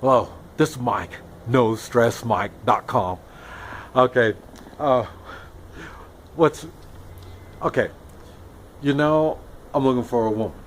Hello, this is Mike, NoStressMike.com. Okay, uh, what's, okay, I'm looking for a woman.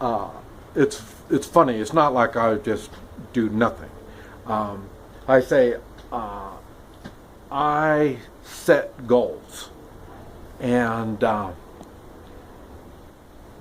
Uh, it's funny, it's not like I just do nothing. Um, I say, I set goals, and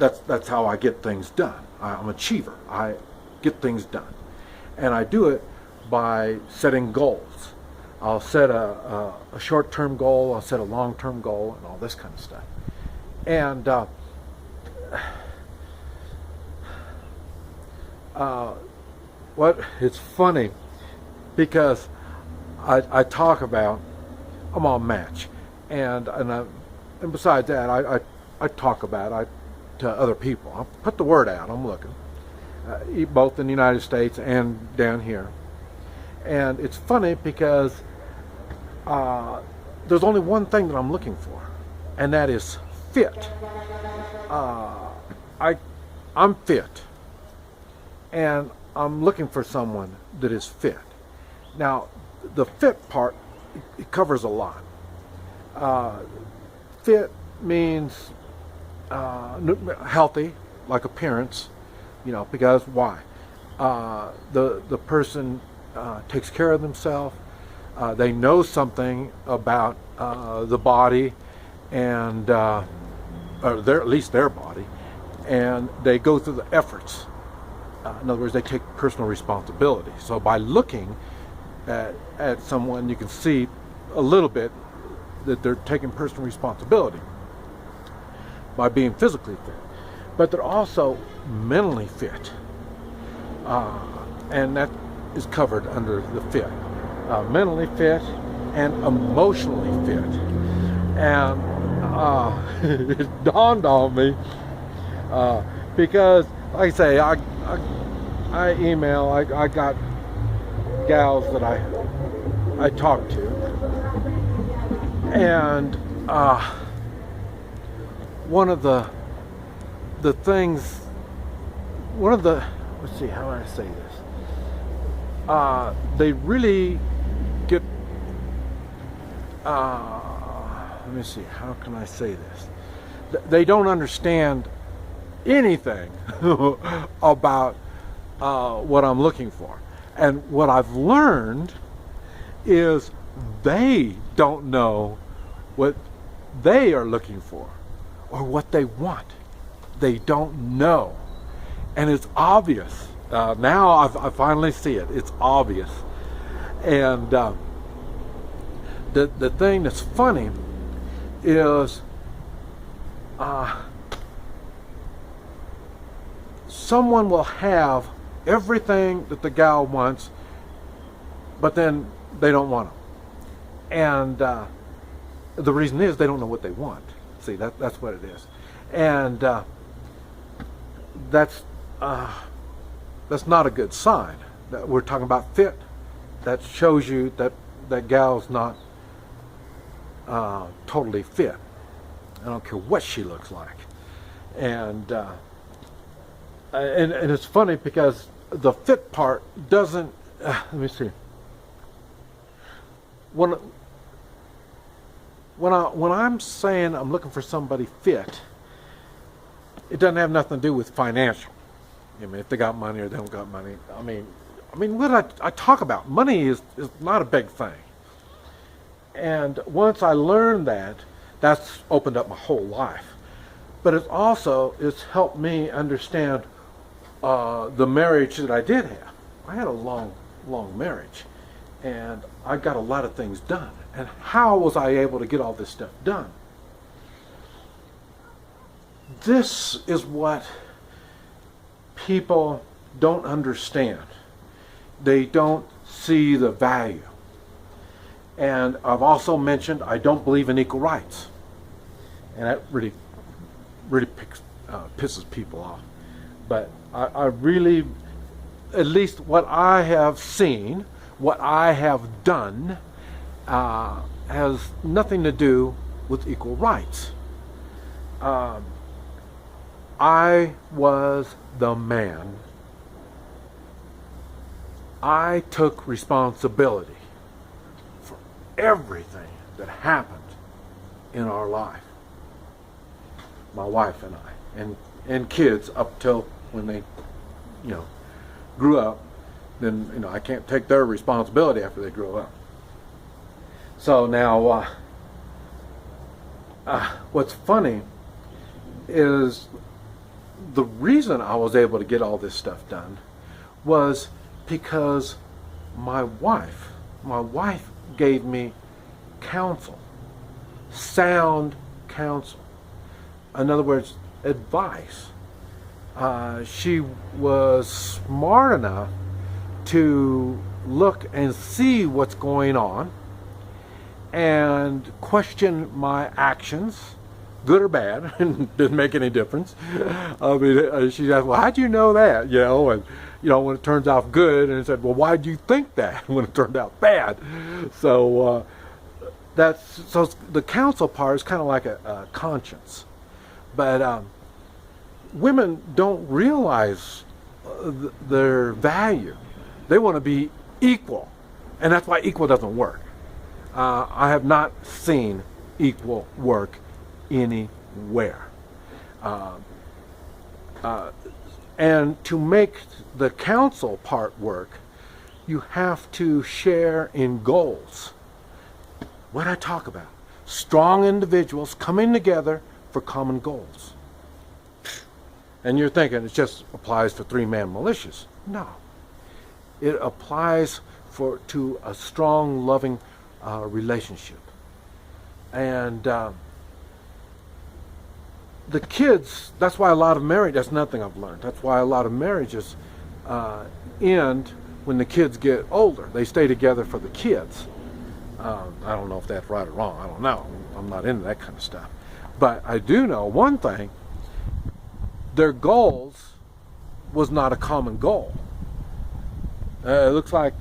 that's how I get things done. I'm an achiever. I get things done, and I do it by setting goals. I'll set a short-term goal. I'll set a long-term goal, and all this kind of stuff. And what it's funny because I talk about I'm on Match, and besides that, I talk about it to other people. I put the word out. I'm looking, both in the United States and down here. And it's funny because there's only one thing that I'm looking for, and that is fit. I'm fit, and I'm looking for someone that is fit. Now, the fit part, it covers a lot. Fit means healthy, like appearance, because why? The person takes care of themselves. They know something about the body, and or at least their body, and they go through the efforts. In other words, they take personal responsibility. So by looking at someone, you can see a little bit that they're taking personal responsibility by being physically fit, but they're also mentally fit, and that is covered under the fit. Mentally fit and emotionally fit. And it dawned on me because, like I say, I email. I got gals that I talk to, and one of the things, let's see, how do I say this? They really get, let me see, how can I say this? They don't understand anything about what I'm looking for. And what I've learned is they don't know what they are looking for or what they want. They don't know. And it's obvious. Now I finally see it. It's obvious. And the thing that's funny is someone will have everything that the gal wants, but then they don't want them. And the reason is they don't know what they want. See, that's what it is. And that's not a good sign. That we're talking about fit. That shows you that gal's not totally fit. I don't care what she looks like. And it's funny because the fit part doesn't. Let me see. When I'm saying I'm looking for somebody fit, it doesn't have nothing to do with financial. I mean, if they got money or they don't got money. I mean, what I talk about, money is not a big thing. And once I learned that, that's opened up my whole life. But it's helped me understand the marriage that I did have. I had a long marriage, and I got a lot of things done. And how was I able to get all this stuff done? This is what people don't understand. They don't see the value. And I've also mentioned I don't believe in equal rights. And that really pisses people off. But I really, at least what I have seen, what I have done, has nothing to do with equal rights. I was the man I took responsibility for everything that happened in our life. My wife and I, and kids up till when they, grew up. Then, I can't take their responsibility after they grow up. So now, what's funny is the reason I was able to get all this stuff done was because my wife gave me counsel, sound counsel. In other words, advice. She was smart enough to look and see what's going on and question my actions, good or bad. Didn't make any difference. I mean, she asked, well, how'd you know that? When it turns out good, and I said, well, why'd you think that when it turned out bad? So so the counsel part is kind of like a conscience. But women don't realize their value. They want to be equal, and that's why equal doesn't work. I have not seen equal work anywhere. And to make the counsel part work, you have to share in goals. What I talk about, strong individuals coming together for common goals. And you're thinking it just applies for three-man militias. No. It applies to a strong, loving relationship. And the kids, that's why a lot of marriage, that's nothing I've learned. That's why a lot of marriages end when the kids get older. They stay together for the kids. I don't know if that's right or wrong. I don't know. I'm not into that kind of stuff. But I do know one thing. Their goals was not a common goal. It looks like,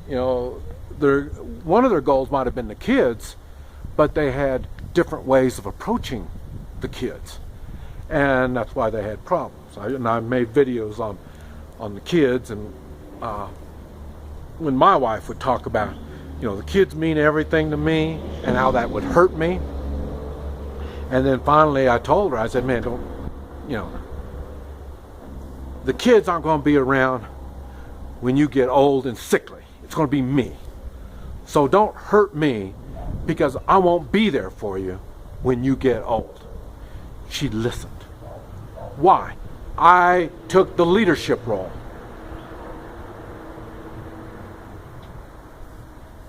one of their goals might have been the kids, but they had different ways of approaching the kids. And that's why they had problems. I made videos on the kids, and when my wife would talk about, the kids mean everything to me and how that would hurt me. And then finally I told her, I said, man, the kids aren't going to be around when you get old and sickly. It's going to be me. So don't hurt me, because I won't be there for you when you get old. She listened. Why? I took the leadership role.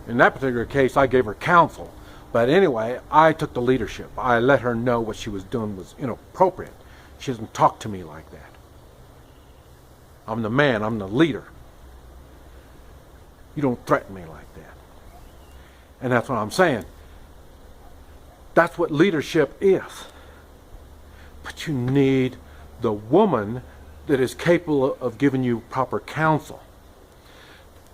In that particular case, I gave her counsel. But anyway, I took the leadership. I let her know what she was doing was inappropriate. She doesn't talk to me like that. I'm the man. I'm the leader. You don't threaten me like that. And that's what I'm saying. That's what leadership is. But you need the woman that is capable of giving you proper counsel.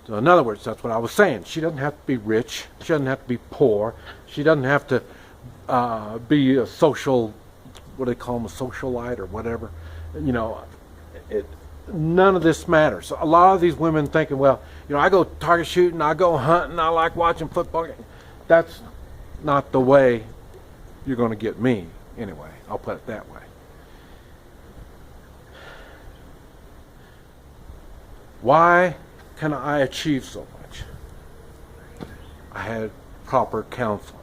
So in other words, that's what I was saying. She doesn't have to be rich. She doesn't have to be poor. She doesn't have to be a social, what do they call them, a socialite or whatever. None of this matters. So a lot of these women thinking, well, I go target shooting, I go hunting, I like watching football. That's not the way you're going to get me, anyway. I'll put it that way. Why can I achieve so much? I had proper counsel.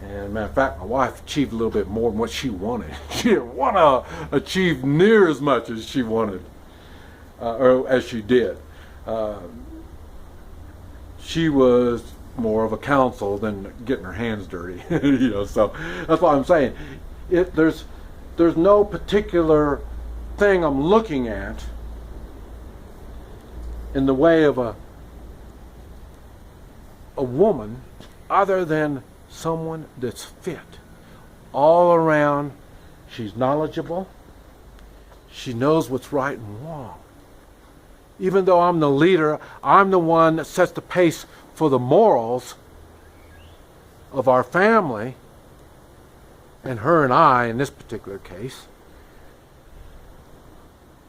And matter of fact, my wife achieved a little bit more than what she wanted. She didn't want to achieve near as much as she wanted, or as she did. She was more of a counsel than getting her hands dirty. So that's why I'm saying, there's no particular thing I'm looking at in the way of a woman other than someone that's fit all around. She's knowledgeable. She knows what's right and wrong. Even though I'm the leader, I'm the one that sets the pace for the morals of our family, and her and I, in this particular case,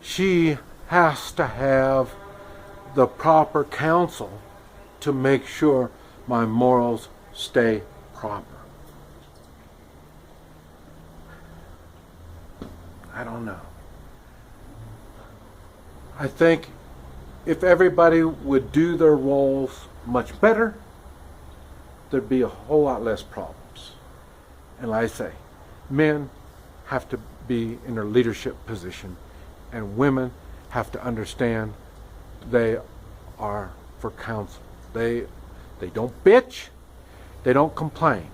she has to have the proper counsel to make sure my morals stay proper. I don't know. I think if everybody would do their roles much better, there'd be a whole lot less problems. And like I say, men have to be in their leadership position, and women have to understand they are for counsel. They don't bitch, they don't complain,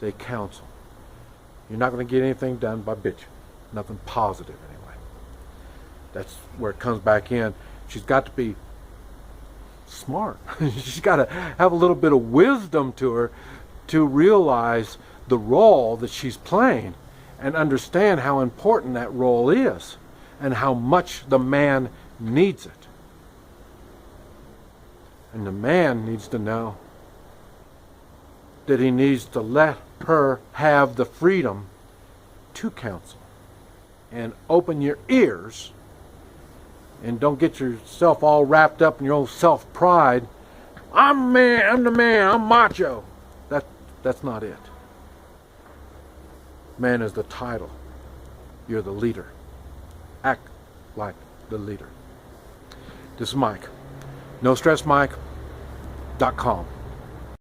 they counsel. You're not going to get anything done by bitching. Nothing positive anyway. That's where it comes back in. She's got to be smart. She's got to have a little bit of wisdom to her to realize the role that she's playing and understand how important that role is and how much the man needs it. And the man needs to know that he needs to let her have the freedom to counsel. And open your ears and don't get yourself all wrapped up in your own self-pride. I'm man, I'm the man, I'm macho. That's not it. Man is the title. You're the leader. Act like the leader. This is Mike. NoStressMike.com.